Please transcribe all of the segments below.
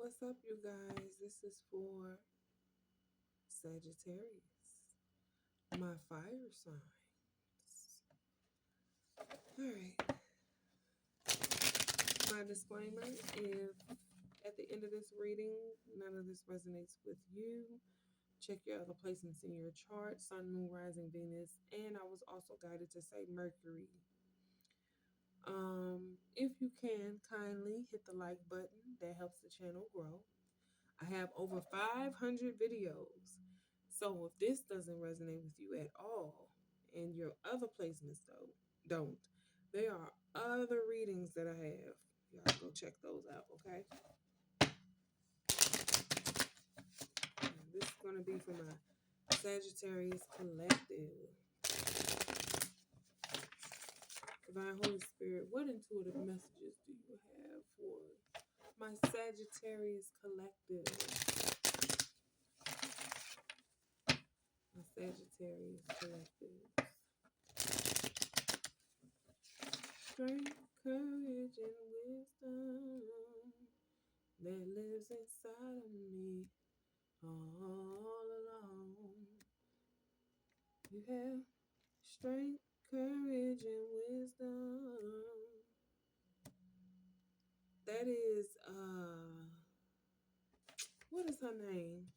What's up, you guys? This is for Sagittarius, my fire signs. All right. My disclaimer: if at the end of this reading none of this resonates with you, check your other placements in your chart: Sun, Moon, Rising, Venus, and I was also guided to say Mercury. If you can, kindly hit the like button. That helps the channel grow. I have over 500 videos. So if this doesn't resonate with you at all, and your other placements don't, there are other readings that I have. Y'all go check those out, okay? And this is going to be for my Sagittarius collective. Divine Holy Spirit, what intuitive messages do you have for my Sagittarius collective? My Sagittarius collective. Strength, courage, and wisdom that lives inside of me all along. You have strength, courage, and wisdom. That is, what is her name?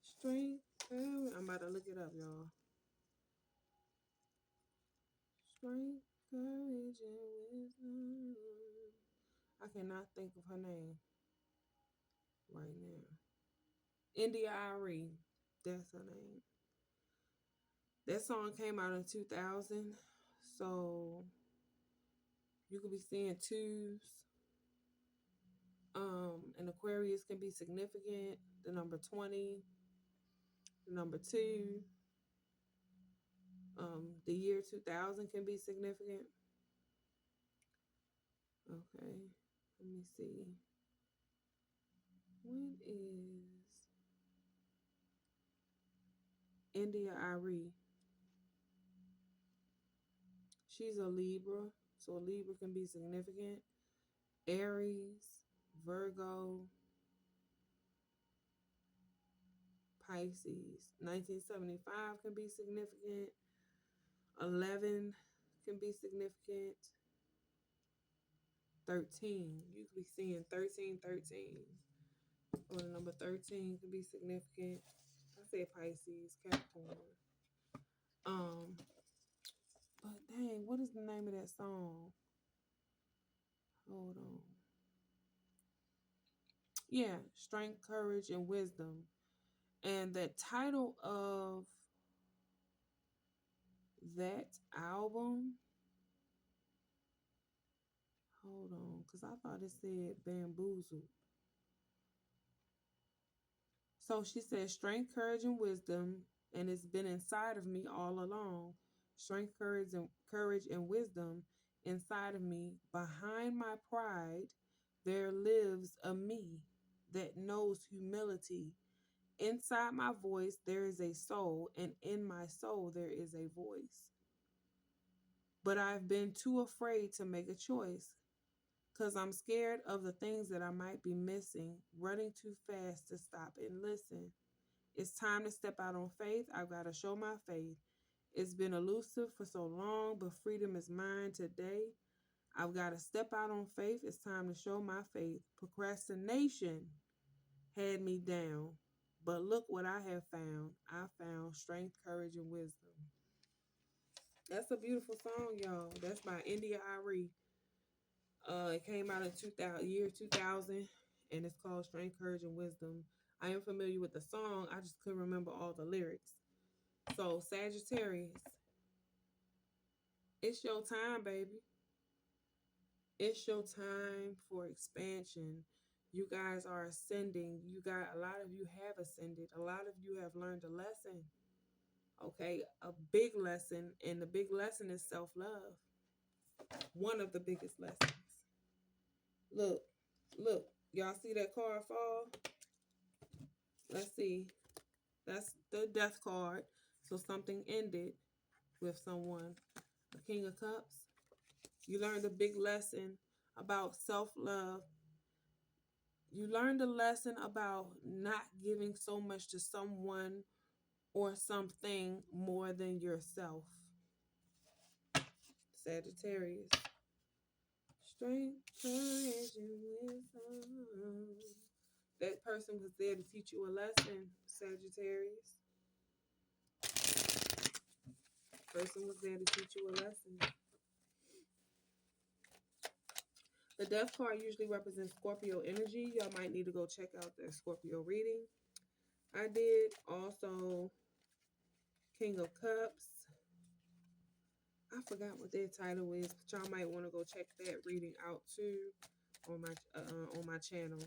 Strength, courage. I'm about to look it up, y'all. Strength, courage, and wisdom. I cannot think of her name right now. India Ari. That's her name. That song came out in 2000. So you could be seeing twos. And Aquarius can be significant. The number 20, the number 2. The year 2000 can be significant. Okay, let me see. When is India Ari? She's a Libra, so a Libra can be significant. Aries, Virgo, Pisces. 1975 can be significant. 11 can be significant. 13. You could be seeing 13, 13. Or the number 13 can be significant. I said Pisces, Capricorn. But dang, what is the name of that song? Hold on. Yeah, Strength, Courage, and Wisdom. And the title of that album, hold on, because I thought it said Bamboozled. So she said strength, courage, and wisdom, and it's been inside of me all along. Strength, courage, and wisdom inside of me. Behind my pride, there lives a me that knows humility. Inside my voice, there is a soul, and in my soul, there is a voice. But I've been too afraid to make a choice because I'm scared of the things that I might be missing, running too fast to stop and listen. It's time to step out on faith. I've got to show my faith. It's been elusive for so long, but freedom is mine today. I've got to step out on faith. It's time to show my faith. Procrastination had me down, but look what I have found. I found strength, courage, and wisdom. That's a beautiful song, y'all. That's by India Ari. It came out in year 2000, and it's called Strength, Courage, and Wisdom. I am familiar with the song. I just couldn't remember all the lyrics. So, Sagittarius, it's your time, baby. It's your time for expansion. You guys are ascending. A lot of you have ascended. A lot of you have learned a lesson. Okay, a big lesson, and the big lesson is self-love. One of the biggest lessons. Look, look, y'all see that card fall? Let's see. That's the death card. So something ended with someone. The King of Cups. You learned a big lesson about self-love. You learned a lesson about not giving so much to someone or something more than yourself. Sagittarius. Strength, courage, and wisdom. That person was there to teach you a lesson, Sagittarius. Person was there to teach you a lesson. The Death card usually represents Scorpio energy. Y'all might need to go check out that Scorpio reading. I did. Also, King of Cups. I forgot what their title is, but y'all might want to go check that reading out too on my channel.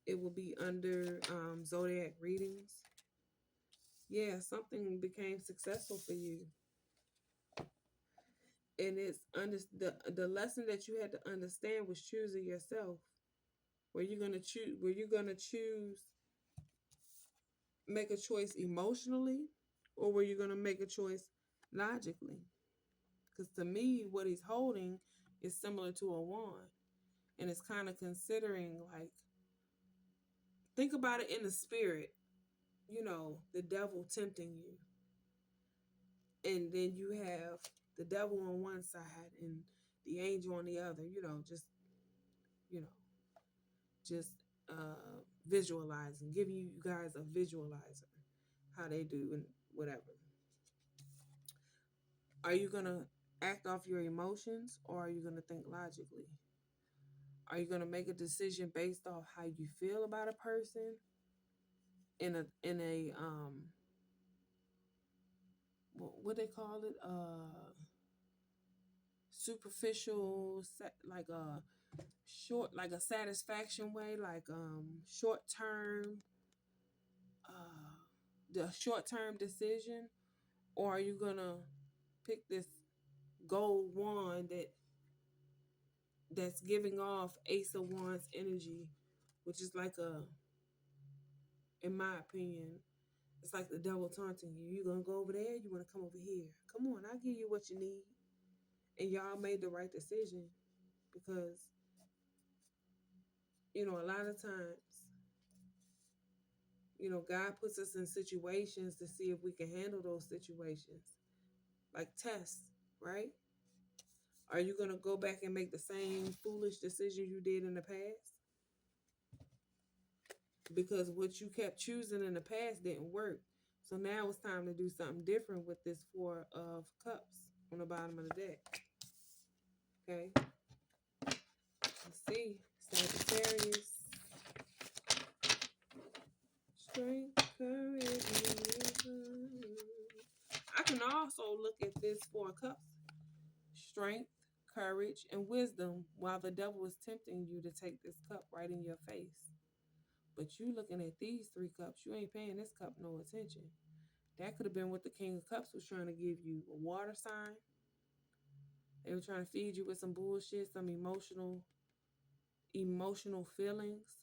It will be under Zodiac readings. Yeah, something became successful for you, and it's the lesson that you had to understand was choosing yourself. Were you gonna choose? Were you gonna choose? Make a choice emotionally, or were you gonna make a choice logically? Because to me, what he's holding is similar to a wand, and it's kind of considering like, think about it in the spirit. You know, the devil tempting you, and then you have the devil on one side and the angel on the other. You know, just visualizing, giving you guys a visualizer, how they do and whatever. Are you going to act off your emotions, or are you going to think logically? Are you going to make a decision based off how you feel about a person in a what they call it, superficial, like a short, like a satisfaction way, like short term, the short term decision? Or are you going to pick this gold wand that's giving off Ace of Wands energy, which is like in my opinion, it's like the devil taunting you. You gonna go over there? You wanna come over here? Come on, I'll give you what you need. And y'all made the right decision, because a lot of times, God puts us in situations to see if we can handle those situations, like tests, right? Are you gonna go back and make the same foolish decision you did in the past? Because what you kept choosing in the past didn't work. So now it's time to do something different with this Four of Cups on the bottom of the deck. Okay. Let's see. Sagittarius. Strength, courage, and wisdom. I can also look at this Four of Cups. Strength, courage, and wisdom, while the devil is tempting you to take this cup right in your face. But you looking at these three cups, you ain't paying this cup no attention. That could have been what the King of Cups was trying to give you. A water sign. They were trying to feed you with some bullshit, some emotional feelings.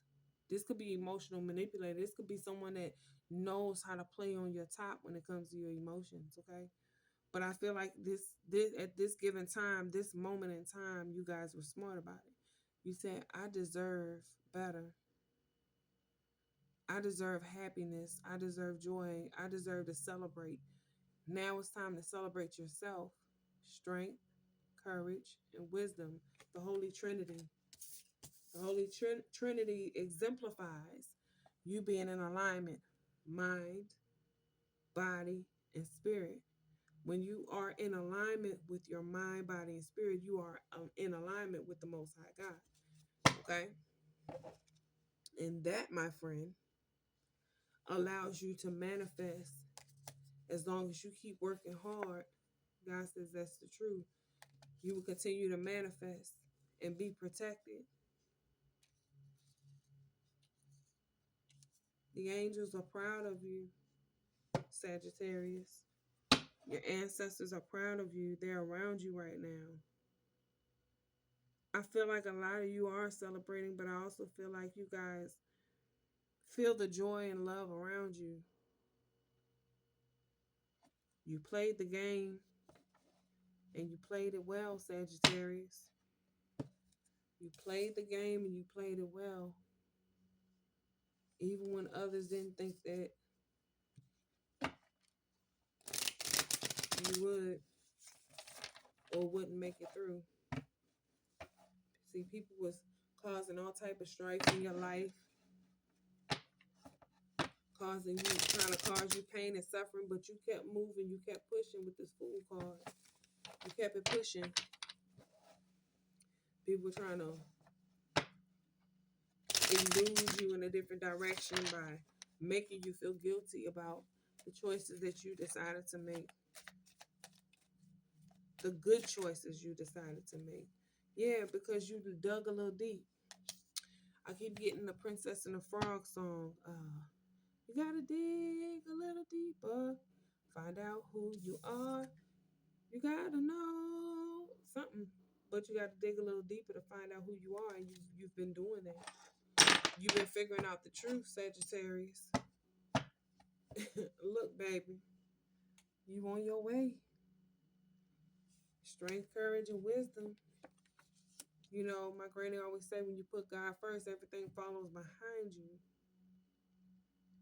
This could be emotional manipulator. This could be someone that knows how to play on your top when it comes to your emotions, okay? But I feel like this at this given time, this moment in time, you guys were smart about it. You said, I deserve better. I deserve happiness. I deserve joy. I deserve to celebrate. Now it's time to celebrate yourself. Strength, courage, and wisdom. The Holy Trinity. The Holy Trinity exemplifies you being in alignment, mind, body, and spirit. When you are in alignment with your mind, body, and spirit, you are in alignment with the Most High God. Okay? And that, my friend, allows you to manifest as long as you keep working hard. God says that's the truth. You will continue to manifest and be protected. The angels are proud of you, Sagittarius. Your ancestors are proud of you. They're around you right now. I feel like a lot of you are celebrating, but I also feel like you guys feel the joy and love around you. You played the game, and you played it well, Sagittarius. You played the game and you played it well, even when others didn't think that you would or wouldn't make it through. See, people was causing all type of strife in your life, trying to cause you pain and suffering, but you kept moving, you kept pushing with this Fool card. You kept it pushing. People trying to elude you in a different direction by making you feel guilty about the choices that you decided to make. The good choices you decided to make. Yeah, because you dug a little deep. I keep getting the Princess and the Frog song. You gotta dig a little deeper. Find out who you are. You gotta know something. But you gotta dig a little deeper to find out who you are. And you've been doing that. You've been figuring out the truth, Sagittarius. Look, baby. You on your way. Strength, courage, and wisdom. You know, my granny always say when you put God first, everything follows behind you.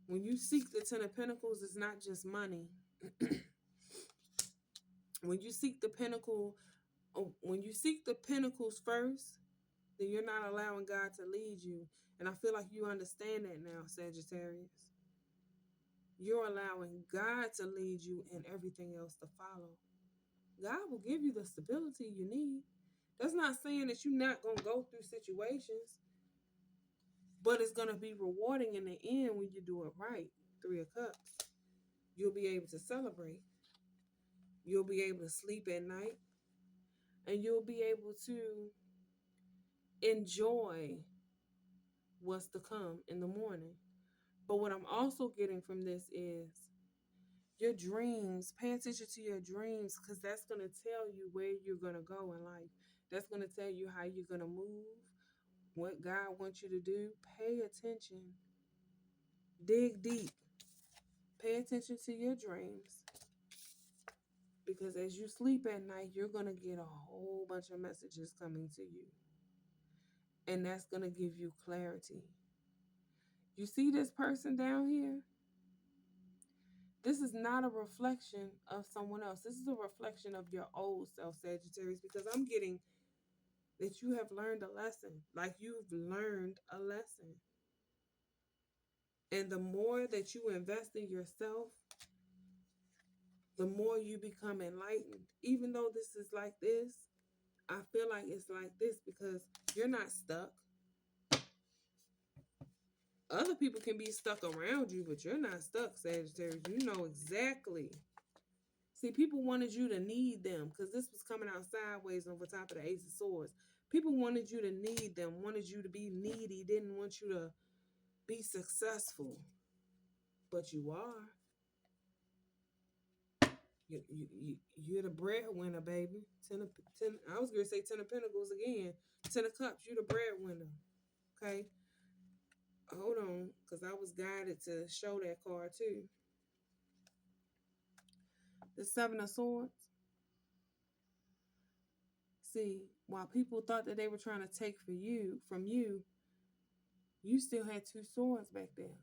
When you seek the Ten of Pentacles, it's not just money. When you seek the pentacles first, then you're not allowing God to lead you. And I feel like you understand that now, Sagittarius. You're allowing God to lead you and everything else to follow. God will give you the stability you need. That's not saying that you're not going to go through situations, but it's going to be rewarding in the end when you do it right. 3 of Cups. You'll be able to celebrate. You'll be able to sleep at night. And you'll be able to enjoy what's to come in the morning. But what I'm also getting from this is your dreams. Pay attention to your dreams, because that's going to tell you where you're going to go in life. That's going to tell you how you're going to move, what God wants you to do. Pay attention. Dig deep. Pay attention to your dreams, because as you sleep at night, you're going to get a whole bunch of messages coming to you. And that's going to give you clarity. You see this person down here? This is not a reflection of someone else. This is a reflection of your old self, Sagittarius, because I'm getting that you have learned a lesson. Like you've learned a lesson. And the more that you invest in yourself, the more you become enlightened. Even though this is like this, I feel like it's like this because you're not stuck. Other people can be stuck around you, but you're not stuck, Sagittarius. You know exactly. See, people wanted you to need them because this was coming out sideways over top of the Ace of Swords. People wanted you to need them, wanted you to be needy, didn't want you to be successful. But you are. You're the breadwinner, baby. I was going to say 10 of Pentacles again. 10 of Cups, you're the breadwinner. Okay? Hold on, because I was guided to show that card too. The 7 of Swords. See, while people thought that they were trying to take from you, you still had 2 swords back there.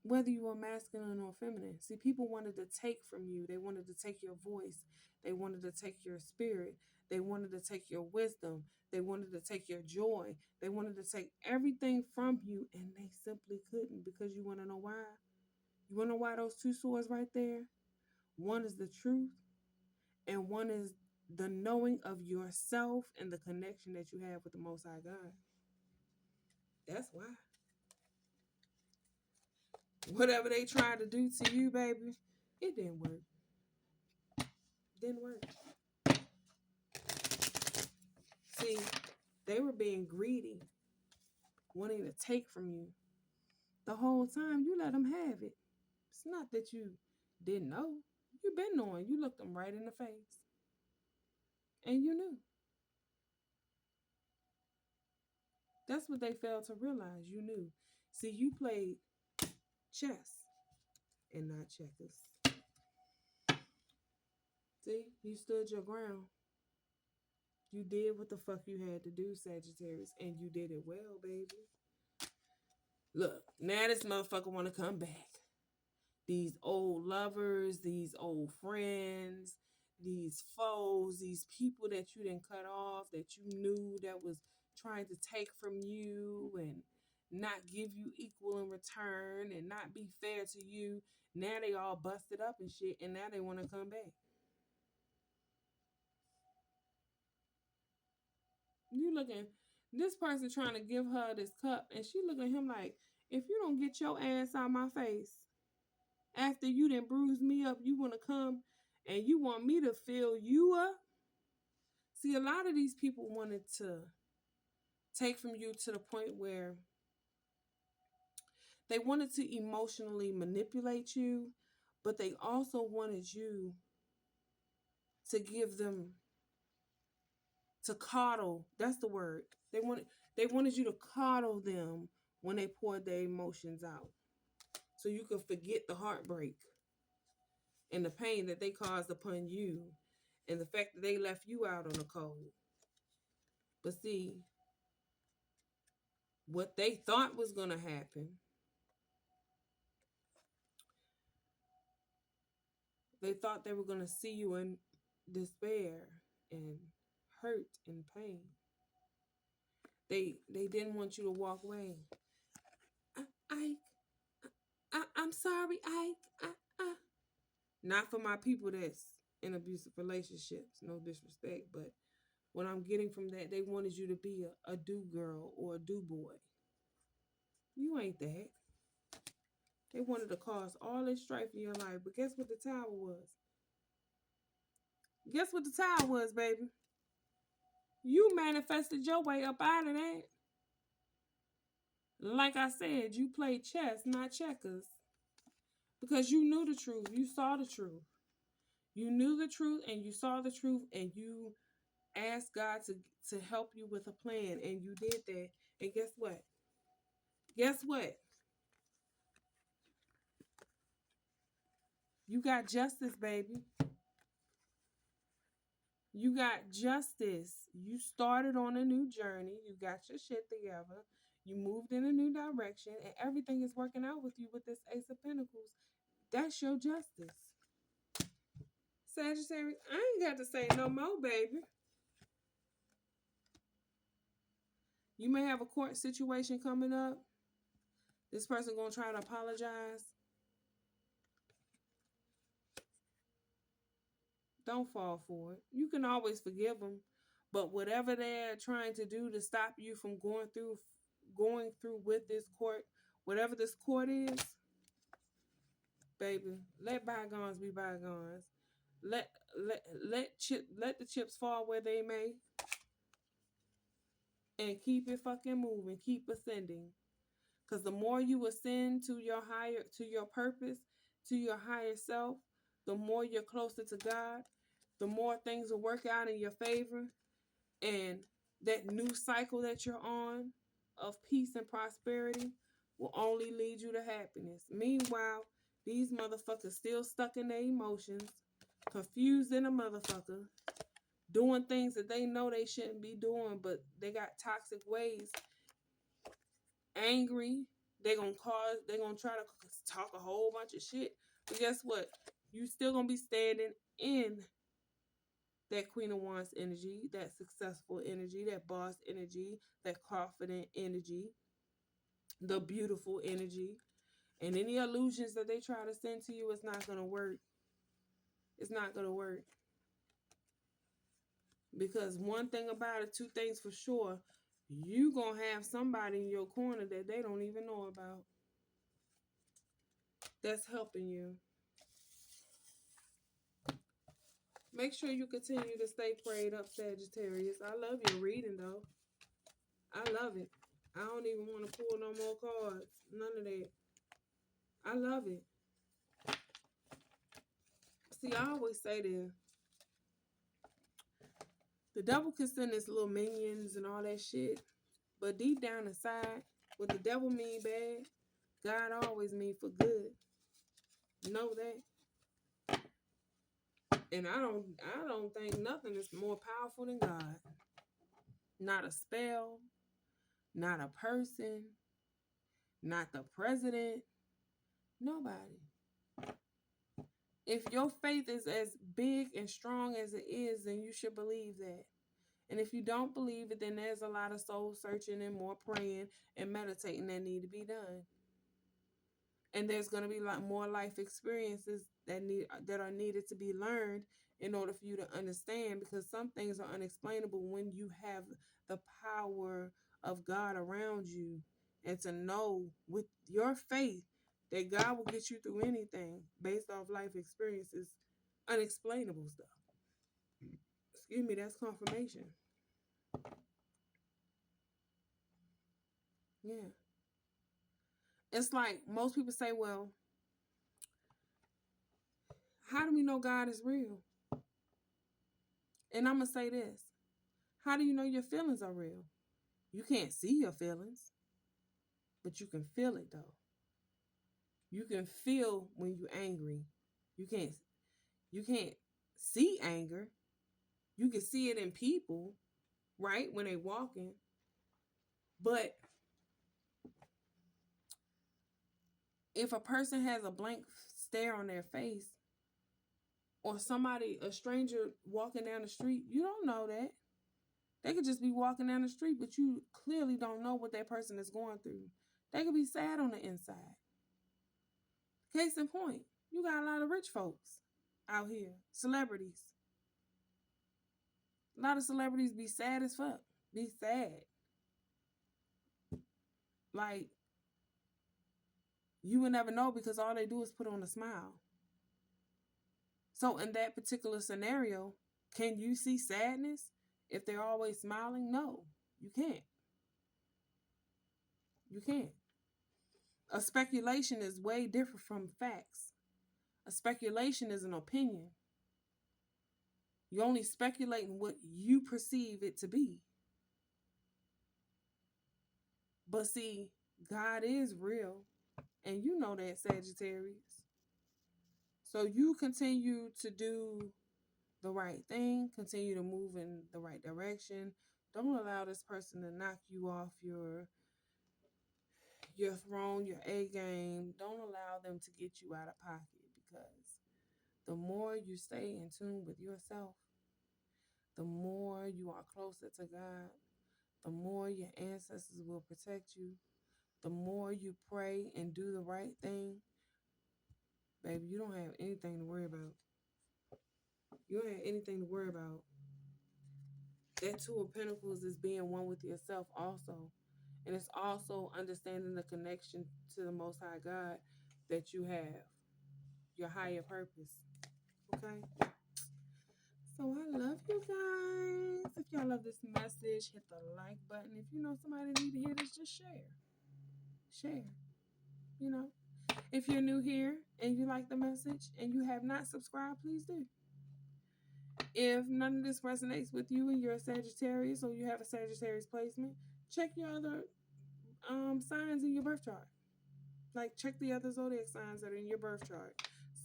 Whether you were masculine or feminine. See, people wanted to take from you. They wanted to take your voice. They wanted to take your spirit. They wanted to take your wisdom. They wanted to take your joy. They wanted to take everything from you, and they simply couldn't, because you want to know why? You want to know why those 2 swords right there? One is the truth, and one is the knowing of yourself and the connection that you have with the Most High God. That's why. Whatever they tried to do to you, baby, it didn't work. Didn't work. See, they were being greedy, wanting to take from you. The whole time, you let them have it. It's not that you didn't know. You've been knowing. You looked them right in the face. And you knew. That's what they failed to realize. You knew. See, you played chess and not checkers. See, you stood your ground. You did what the fuck you had to do, Sagittarius, and you did it well, baby. Look, now this motherfucker want to come back. These old lovers, these old friends, these foes, these people that you didn't cut off, that you knew that was trying to take from you and not give you equal in return and not be fair to you. Now they all busted up and shit, and now they want to come back. You looking, this person trying to give her this cup, and she looking at him like, if you don't get your ass out my face after you done bruised me up, you want to come and you want me to fill you up? See, a lot of these people wanted to take from you to the point where they wanted to emotionally manipulate you, but they also wanted you to give them, to coddle. That's the word. They wanted you to coddle them when they poured their emotions out, so you could forget the heartbreak and the pain that they caused upon you, and the fact that they left you out on the cold. But see, what they thought was gonna happen, they thought they were gonna see you in despair and hurt and pain. They didn't want you to walk away. I I'm sorry, I. Not for my people that's in abusive relationships, no disrespect, but what I'm getting from that, they wanted you to be a do girl or a do boy. You ain't that. They wanted to cause all this strife in your life, but guess what the tower was? Guess what the tower was, baby? You manifested your way up out of that. Like I said, you played chess, not checkers. Because you knew the truth. You saw the truth. You knew the truth and you saw the truth, and you asked God to help you with a plan, and you did that. And guess what? Guess what? You got justice, baby. You got justice. You started on a new journey. You got your shit together. You moved in a new direction, and everything is working out with you with this Ace of Pentacles. That's your justice. Sagittarius, I ain't got to say no more, baby. You may have a court situation coming up. This person gonna try to apologize. Don't fall for it. You can always forgive them, but whatever they're trying to do to stop you from going through with this court, whatever this court is, baby, let bygones be bygones. Let let the chips fall where they may, and keep it fucking moving. Keep ascending. Because the more you ascend to your purpose, to your higher self, the more you're closer to God, the more things will work out in your favor. And that new cycle that you're on of peace and prosperity will only lead you to happiness. Meanwhile, these motherfuckers still stuck in their emotions, confused in a motherfucker, doing things that they know they shouldn't be doing, but they got toxic ways, angry. They're gonna try to talk a whole bunch of shit. But guess what? You still gonna be standing in that Queen of Wands energy, that successful energy, that boss energy, that confident energy, the beautiful energy. And any illusions that they try to send to you, it's not gonna work. It's not gonna work. Because one thing about it, two things for sure, you gonna have somebody in your corner that they don't even know about, that's helping you. Make sure you continue to stay prayed up, Sagittarius. I love your reading, though. I love it. I don't even want to pull no more cards. None of that. I love it. See, I always say this. The devil can send his little minions and all that shit. But deep down inside, what the devil mean bad, God always mean for good. Know that. And I don't think nothing is more powerful than God. Not a spell, not a person, not the president, nobody. If your faith is as big and strong as it is, then you should believe that. And if you don't believe it, then there's a lot of soul searching and more praying and meditating that need to be done. And there's going to be more life experiences that are needed to be learned in order for you to understand, because some things are unexplainable when you have the power of God around you, and to know with your faith that God will get you through anything based off life experiences, unexplainable stuff. Excuse me, that's confirmation. Yeah. It's like most people say, well, how do we know God is real? And I'm going to say this. How do you know your feelings are real? You can't see your feelings, but you can feel it though. You can feel when you're angry. You can't see anger. You can see it in people, right? When they walking. But if a person has a blank stare on their face, or a stranger walking down the street, you don't know that. They could just be walking down the street, but you clearly don't know what that person is going through. They could be sad on the inside. Case in point, you got a lot of rich folks out here, celebrities. A lot of celebrities be sad as fuck. Be sad. Like, you would never know because all they do is put on a smile. So in that particular scenario, can you see sadness if they're always smiling? No, you can't. You can't. A speculation is way different from facts. A speculation is an opinion. You're only speculating what you perceive it to be. But see, God is real. And you know that, Sagittarius. So you continue to do the right thing. Continue to move in the right direction. Don't allow this person to knock you off your throne, your A game. Don't allow them to get you out of pocket, because the more you stay in tune with yourself, the more you are closer to God, the more your ancestors will protect you, the more you pray and do the right thing, baby, you don't have anything to worry about. You don't have anything to worry about. That Two of Pentacles is being one with yourself also. And it's also understanding the connection to the Most High God that you have, your higher purpose. Okay? So I love you guys. If y'all love this message, hit the like button. If you know somebody need to hear this, just share. Share. You know? If you're new here and you like the message and you have not subscribed, please do. If none of this resonates with you and you're a Sagittarius or you have a Sagittarius placement, check your other signs in your birth chart. Like, check the other zodiac signs that are in your birth chart.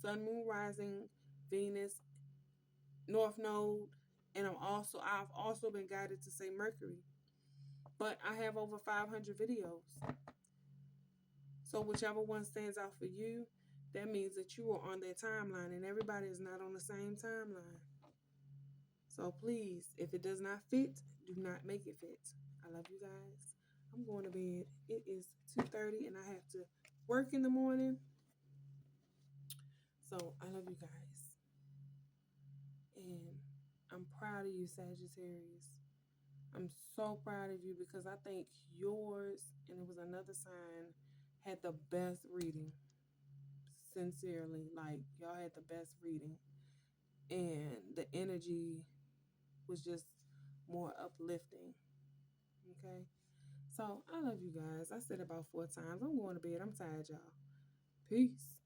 Sun, Moon, Rising, Venus, North Node, and I've also been guided to say Mercury. But I have over 500 videos. So whichever one stands out for you, that means that you are on their timeline, and everybody is not on the same timeline. So please, if it does not fit, do not make it fit. I love you guys. I'm going to bed. It is 2:30 and I have to work in the morning. So I love you guys. And I'm proud of you, Sagittarius. I'm so proud of you, because I think yours, and it was another sign, had the best reading. Sincerely, like, y'all had the best reading. And the energy was just more uplifting. Okay? So I love you guys. I said about 4 times. I'm going to bed. I'm tired, y'all. Peace.